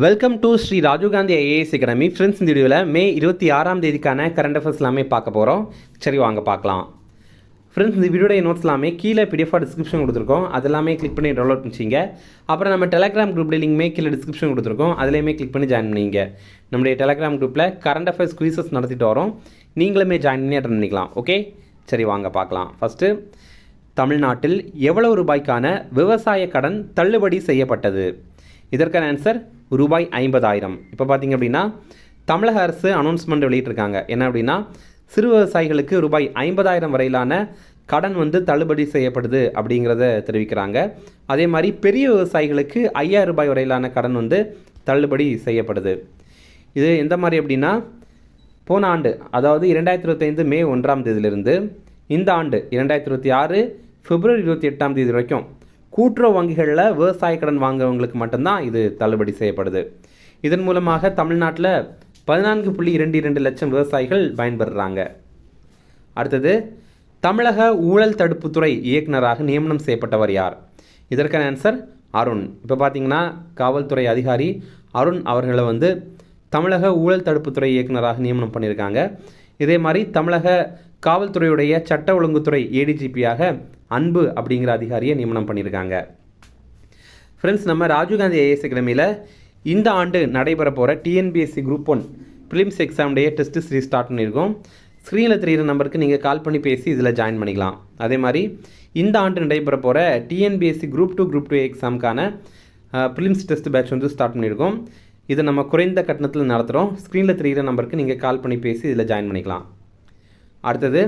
Welcome to Shri Rajiv Gandhi IAS academy. Friends, இந்த வீடியோவில் மே 26ஆம் தேதிக்கான கரண்ட் அஃபேர்ஸ் எல்லாமே பார்க்க போகிறோம். சரி, வாங்க பார்க்கலாம். ஃப்ரெண்ட்ஸ், இந்த வீடியோடைய நோட்ஸ் எல்லாமே கீழே பிடிஎஃபாக டிஸ்கிரிப்ஷன் கொடுத்துருக்கோம். அது எல்லாமே கிளிக் பண்ணி டவுன்லோட் பண்ணிச்சிங்க. அப்புறம் நம்ம டெலிகிராம் குரூப் லிங்க்மே கீழே டிஸ்கிரிப்ஷன் கொடுத்துருக்கோம். அதிலேயுமே கிளிக் பண்ணி ஜாயின் பண்ணிங்க. நம்முடைய டெலிகிராம் குரூப்பில் கரண்ட் அஃபேர்ஸ் குவிசஸ் நடத்திட்டு வரோம். நீங்களுமே ஜாயின் பண்ணி அட்டன் பண்ணிக்கலாம். ஓகே, சரி வாங்க பார்க்கலாம். ஃபஸ்ட்டு, தமிழ்நாட்டில் எவ்வளவு ரூபாய்க்கான விவசாய கடன் தள்ளுபடி செய்யப்பட்டது? இதற்கான ஆன்சர் ரூபாய் 50,000. இப்போ பார்த்தீங்க அப்படின்னா தமிழக அரசு அனௌன்ஸ்மெண்ட் வெளியிட்டிருக்காங்க. என்ன அப்படின்னா, சிறு விவசாயிகளுக்கு ரூபாய் 50,000 வரையிலான கடன் தள்ளுபடி செய்யப்படுது அப்படிங்கிறத தெரிவிக்கிறாங்க. அதே மாதிரி பெரிய விவசாயிகளுக்கு 5,000 ரூபாய் வரையிலான கடன் தள்ளுபடி செய்யப்படுது. இது எந்த மாதிரி அப்படின்னா, போன ஆண்டு அதாவது 2025 மே 1ஆம் தேதியிலிருந்து இந்த ஆண்டு 2026 பிப்ரவரி 28ஆம் தேதி வரைக்கும் கூட்டுறவு வங்கிகளில் விவசாய கடன் வாங்குறவங்களுக்கு மட்டும்தான் இது தள்ளுபடி செய்யப்படுது. இதன் மூலமாக தமிழ்நாட்டில் 14.22 லட்சம் விவசாயிகள் பயன்பெறுறாங்க. அடுத்தது, தமிழக ஊழல் தடுப்புத்துறை இயக்குநராக நியமனம் செய்யப்பட்டவர் யார்? இதற்கான ஆன்சர் அருண். இப்போ பார்த்தீங்கன்னா காவல்துறை அதிகாரி அருண் அவர்களை தமிழக ஊழல் தடுப்புத்துறை இயக்குநராக நியமனம் பண்ணியிருக்காங்க. இதே மாதிரி தமிழக காவல்துறையுடைய சட்ட ஒழுங்குத்துறை ஏடிஜிபியாக அன்பு அப்படிங்கிற அதிகாரியை நியமனம் பண்ணியிருக்காங்க. ஃப்ரெண்ட்ஸ், நம்ம ராஜீவ்காந்தி ஐஏஎஸ் அகாடமியில் இந்த ஆண்டு நடைபெற போகிற டிஎன்பிஎஸ்சி குரூப் 1 ப்ரிலிம்ஸ் எக்ஸாமுடைய டெஸ்ட் சீரிஸ் ஸ்டார்ட் பண்ணியிருக்கோம். ஸ்க்ரீனில் தெரிகிற நம்பருக்கு நீங்கள் கால் பண்ணி பேசி இதில் ஜாயின் பண்ணிக்கலாம். அதே மாதிரி இந்த ஆண்டு நடைபெற போகிற டிஎன்பிஎஸ்சி குரூப் 2 எக்ஸாமுக்கான ப்ரிலிம்ஸ் டெஸ்ட் பேட்ச் ஸ்டார்ட் பண்ணியிருக்கோம். இதை நம்ம குறைந்த கட்டணத்தில் நடத்துகிறோம். ஸ்க்ரீனில் தெரிகிற நம்பருக்கு நீங்கள் கால் பண்ணி பேசி இதில் ஜாயின் பண்ணிக்கலாம். அடுத்தது,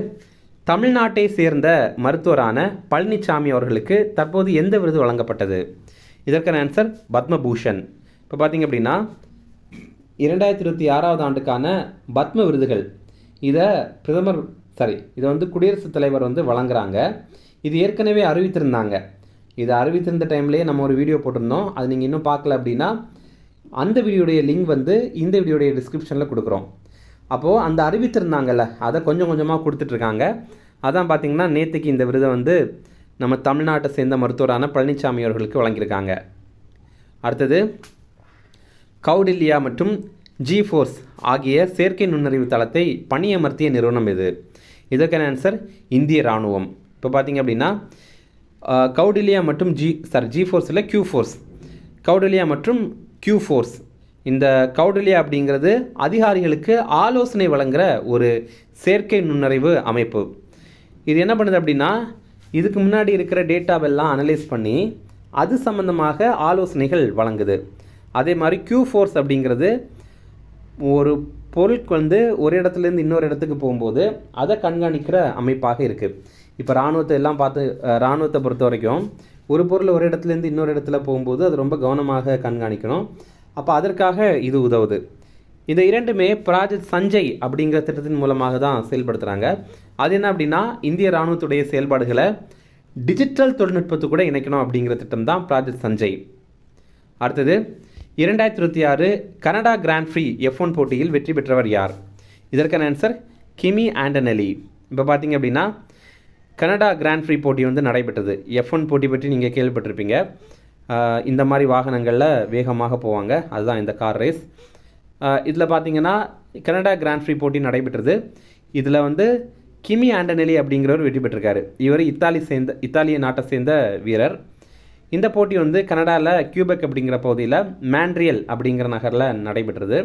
தமிழ்நாட்டை சேர்ந்த மருத்துவரான பழனிசாமி அவர்களுக்கு தற்போது எந்த விருது வழங்கப்பட்டது? இதற்கான ஆன்சர் பத்மபூஷன். இப்போ பார்த்தீங்க அப்படின்னா 2026ஆவது ஆண்டுக்கான பத்ம விருதுகள் இதை குடியரசுத் தலைவர் வழங்குறாங்க. இது ஏற்கனவே அறிவித்திருந்தாங்க. இதை அறிவித்திருந்த டைம்லேயே நம்ம ஒரு வீடியோ போட்டிருந்தோம். அது நீங்கள் இன்னும் பார்க்கல அப்படின்னா அந்த வீடியோடைய லிங்க் இந்த வீடியோடைய டிஸ்கிரிப்ஷனில் கொடுக்குறோம். அப்போது அந்த அறிவித்திருந்தாங்கல்ல, அதை கொஞ்சம் கொஞ்சமாக கொடுத்துட்ருக்காங்க. அதான் பார்த்திங்கன்னா நேற்றுக்கு இந்த விருதை நம்ம தமிழ்நாட்டை சேர்ந்த மருத்துவரான பழனிசாமி அவர்களுக்கு வழங்கியிருக்காங்க. அடுத்தது, கௌடில்யா மற்றும் ஜி-ஃபோர்ஸ் ஆகிய செயற்கை நுண்ணறிவு தளத்தை பணியமர்த்திய நிறுவனம் எது? இதற்கான ஆன்சர் இந்திய இராணுவம். இப்போ பார்த்திங்க அப்படின்னா கௌடில்யா மற்றும் ஜி-ஃபோர்ஸில் Q-ஃபோர்ஸ், கௌடில்யா மற்றும் Q-ஃபோர்ஸ். இந்த கௌடில்யா அப்படிங்கிறது அதிகாரிகளுக்கு ஆலோசனை வழங்குகிற ஒரு செயற்கை நுண்ணறிவு அமைப்பு. இது என்ன பண்ணுது அப்படின்னா, இதுக்கு முன்னாடி இருக்கிற டேட்டாவெல்லாம் அனலைஸ் பண்ணி அது சம்மந்தமாக ஆலோசனைகள் வழங்குது. அதே மாதிரி Q-ஃபோர்ஸ் அப்படிங்கிறது ஒரு பொருளுக்கு ஒரு இடத்துலேருந்து இன்னொரு இடத்துக்கு போகும்போது அதை கண்காணிக்கிற அமைப்பாக இருக்குது. இப்போ இராணுவத்தை பொறுத்த வரைக்கும் ஒரு பொருள் ஒரு இடத்துலேருந்து இன்னொரு இடத்துல போகும்போது அது ரொம்ப கவனமாக கண்காணிக்கணும். அப்போ அதற்காக இது உதவுது. இந்த இரண்டுமே ப்ராஜெக்ட் சஞ்சய் அப்படிங்கிற திட்டத்தின் மூலமாக தான் செயல்படுத்துகிறாங்க. அது என்ன அப்படின்னா, இந்திய இராணுவத்துடைய செயல்பாடுகளை டிஜிட்டல் தொழில்நுட்பத்து கூட இணைக்கணும் அப்படிங்கிற திட்டம் தான் ப்ராஜெக்ட் சஞ்சய். அடுத்தது, 2026 கனடா கிராண்ட் ஃப்ரீ F1 போட்டியில் வெற்றி பெற்றவர் யார்? இதற்கான ஆன்சர் கிமி ஆண்டனெலி. இப்போ பார்த்தீங்க அப்படின்னா கனடா கிராண்ட் ஃப்ரீ போட்டி நடைபெற்றது. F1 போட்டி பற்றி நீங்கள் கேள்விப்பட்டிருப்பீங்க. இந்த மாதிரி வாகனங்களில் வேகமாக போவாங்க. அதுதான் இந்த கார் ரேஸ். இதில் பார்த்தீங்கன்னா கனடா கிராண்ட் ஃப்ரீ போட்டி நடைபெற்றது. இதில் கிமி ஆண்டனெலி அப்படிங்கிறவர் வெற்றி பெற்றிருக்காரு. இவர் இத்தாலிய நாட்டை சேர்ந்த வீரர். இந்த போட்டி கனடாவில் கியூபெக் அப்படிங்கிற பகுதியில் மான்ட்ரியல் அப்படிங்கிற நகரில் நடைபெற்றது.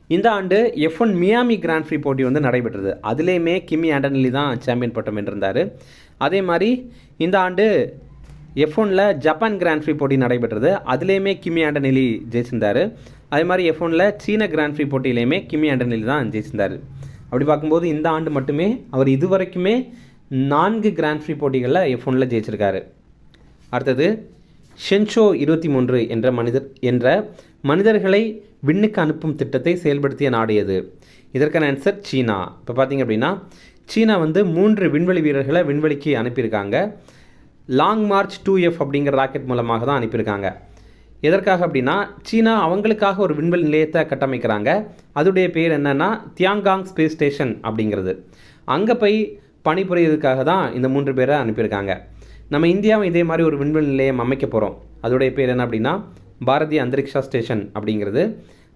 இந்த ஆண்டு F1 மியாமி கிராண்ட் ஃப்ரீ போட்டி நடைபெற்றது. அதுலேயுமே கிமி ஆண்டனெலி தான் சாம்பியன் பட்டம் வென்றிருந்தார். அதே மாதிரி இந்த ஆண்டு F1ல் ஜப்பான் கிராண்ட் ஃப்ரீ போட்டி நடைபெற்றது. அதுலேயுமே கிமி ஆண்டனெலி ஜெயிச்சிருந்தார். அதே மாதிரி F1ல் சீன கிராண்ட் ஃப்ரீ போட்டியிலையுமே கிமி ஆண்டனெலி தான் ஜெயிச்சிருந்தார். அப்படி பார்க்கும்போது இந்த ஆண்டு மட்டுமே அவர் இதுவரைக்குமே 4 கிராண்ட் ஃப்ரீ போட்டிகளில் F1ல் ஜெயிச்சிருக்காரு. அடுத்தது, ஷென்ஷோ 23 என்ற மனிதர்களை விண்ணுக்கு அனுப்பும் திட்டத்தை செயல்படுத்திய நாடு எது? இதற்கான ஆன்சர் சீனா. இப்போ பார்த்தீங்க அப்படின்னா சீனா 3 விண்வெளி வீரர்களை விண்வெளிக்கு அனுப்பியிருக்காங்க. லாங் மார்ச் 2F அப்படிங்கிற ராக்கெட் மூலமாக தான் அனுப்பியிருக்காங்க. எதற்காக அப்படின்னா, சீனா அவங்களுக்காக ஒரு விண்வெளி நிலையத்தை கட்டமைக்கிறாங்க. அதோடைய பேர் என்னென்னா தியாங்காங் ஸ்பேஸ் ஸ்டேஷன் அப்படிங்கிறது. அங்கே போய் பணிபுரியதுக்காக தான் இந்த 3 பேரை அனுப்பியிருக்காங்க. நம்ம இந்தியாவும் இதே மாதிரி ஒரு விண்வெளி நிலையம் அமைக்க போகிறோம். அதோடைய பேர் என்ன அப்படின்னா பாரதிய அந்தரிக்ஷா ஸ்டேஷன் அப்படிங்கிறது.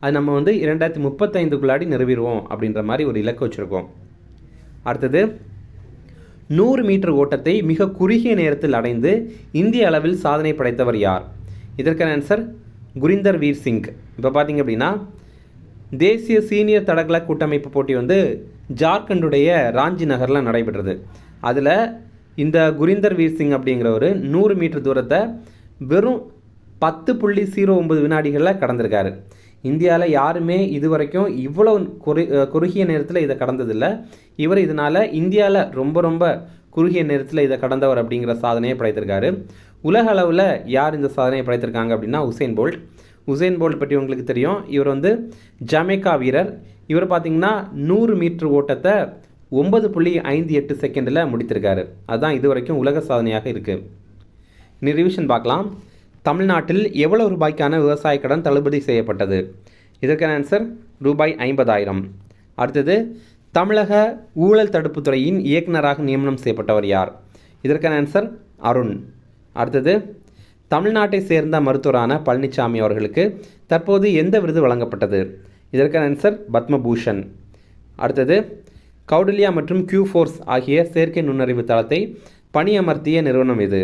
அது நம்ம வந்து 2035க்குள்ளாடி நிறுவிடுவோம் அப்படின்ற மாதிரி ஒரு இலக்கு வச்சுருக்கோம். அடுத்தது 100 மீட்டர் ஓட்டத்தை மிக குறுகிய நேரத்தில் அடைந்து இந்திய அளவில் சாதனை படைத்தவர் யார்? இதற்கான ஆன்சர் குரிந்தர் வீர் சிங். இப்போ பார்த்தீங்க அப்படின்னா தேசிய சீனியர் தடகள கூட்டமைப்பு போட்டி வந்து ஜார்க்கண்டுடைய ராஞ்சி நகரில் நடைபெற்றது. அதில் இந்த குரிந்தர் வீர் சிங் அப்படிங்கிறவர் 100 மீட்டர் தூரத்தை வெறும் 10.09 வினாடிகளில் கடந்திருக்காரு. இந்தியாவில் யாருமே இது வரைக்கும் இவ்வளோ குறுகிய நேரத்தில் இதை கடந்ததில்லை. இவர் இதனால் இந்தியாவில் ரொம்ப குறுகிய நேரத்தில் இதை கடந்தவர் அப்படிங்கிற சாதனையை படைத்திருக்காரு. உலக அளவில் யார் இந்த சாதனையை படைத்திருக்காங்க அப்படின்னா உசேன் போல்ட் பற்றி உங்களுக்கு தெரியும். இவர் வந்து ஜமைக்கா வீரர். இவர் பார்த்திங்கன்னா 100 மீட்டர் ஓட்டத்தை 9.58 செகண்டில் முடித்திருக்காரு. அதுதான் இது வரைக்கும் உலக சாதனையாக இருக்குது. இனி ரிவிஷன் பார்க்கலாம். தமிழ்நாட்டில் எவ்வளவு ரூபாய்க்கான விவசாய கடன் தள்ளுபடி செய்யப்பட்டது? இதற்கான ஆன்சர் ரூபாய் 50,000. அடுத்தது தமிழக ஊழல் தடுப்பு துறையின் இயக்குநராக நியமனம் செய்யப்பட்டவர் யார்? இதற்கான ஆன்சர் அருண். அடுத்தது தமிழ்நாட்டை சேர்ந்த மருத்துவரான பழனிசாமி அவர்களுக்கு தற்போது எந்த விருது வழங்கப்பட்டது? இதற்கான ஆன்சர் பத்மபூஷன். அடுத்தது கௌடில்யா மற்றும் Q-Force ஆகிய செயற்கை நுண்ணறிவு தளத்தை பணியமர்த்திய நிறுவனம் எது?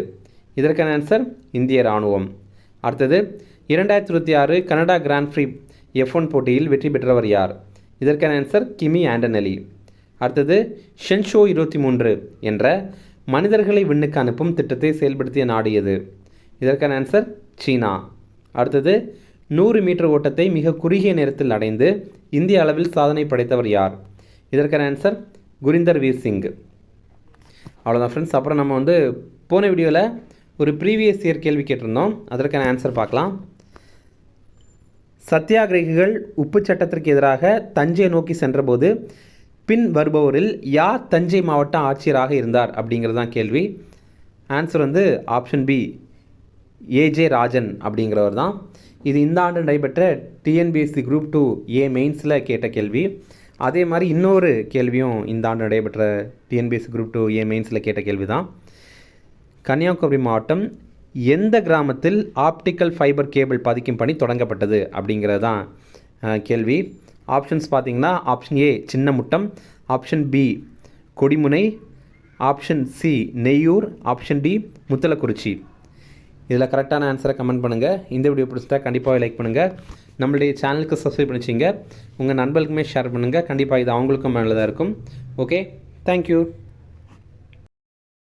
இதற்கான ஆன்சர் இந்திய இராணுவம். அடுத்தது 2026 கனடா கிராண்ட் ப்ரீ F1 போட்டியில் வெற்றி பெற்றவர் யார்? இதற்கான ஆன்சர் கிமி ஆண்டனெலி. அடுத்தது ஷென்ஷோ 23 என்ற மனிதர்களை விண்ணுக்கு அனுப்பும் திட்டத்தை செயல்படுத்திய நாடு எது? இதற்கான ஆன்சர் சீனா. அடுத்தது 100 மீட்டர் ஓட்டத்தை மிக குறுகிய நேரத்தில் அடைந்து இந்திய அளவில் சாதனை படைத்தவர் யார்? இதற்கான ஆன்சர் குரிந்தர் வீர் சிங். அவ்வளோதான் ஃப்ரெண்ட்ஸ். அப்புறம் நம்ம வந்து போன வீடியோவில் ஒரு ப்ரீவியஸ் இயர் கேள்வி கேட்டிருந்தோம். அதற்கான ஆன்சர் பார்க்கலாம். சத்தியாகிரகிகள் உப்பு சட்டத்திற்கு எதிராக தஞ்சை நோக்கி சென்றபோது பின் வருபவரில் யார் தஞ்சை மாவட்ட ஆட்சியராக இருந்தார் அப்படிங்கிறது தான் கேள்வி. ஆன்சர் வந்து ஆப்ஷன் பி AJ ராஜன் அப்படிங்கிறவர் தான். இது இந்த ஆண்டு நடைபெற்ற TNPSC Group 2A மெயின்ஸில் கேட்ட கேள்வி. அதே மாதிரி இன்னொரு கேள்வியும் இந்த ஆண்டு நடைபெற்ற TNPSC Group 2A மெயின்ஸில் கேட்ட கேள்வி தான். கன்னியாகுமரி மாவட்டம் எந்த கிராமத்தில் ஆப்டிக்கல் ஃபைபர் கேபிள் பதிக்கும் பணி தொடங்கப்பட்டது அப்படிங்கிறது தான் கேள்வி. ஆப்ஷன்ஸ் பார்த்திங்கன்னா option A Chinnamuttam, option B Kodimunai, option C Neyyur, option D Muthalakurichi. இதில் கரெக்டான ஆன்சரை கமெண்ட் பண்ணுங்கள். இந்த வீடியோ பிடிச்சிட்டா கண்டிப்பாக லைக் பண்ணுங்கள். நம்மளுடைய சேனலுக்கு சப்ஸ்கிரைப் பண்ணிச்சிங்க. உங்கள் நண்பர்களுக்குமே ஷேர் பண்ணுங்கள். கண்டிப்பாக இது அவங்களுக்கும் நல்லதாக இருக்கும். Okay, thank you.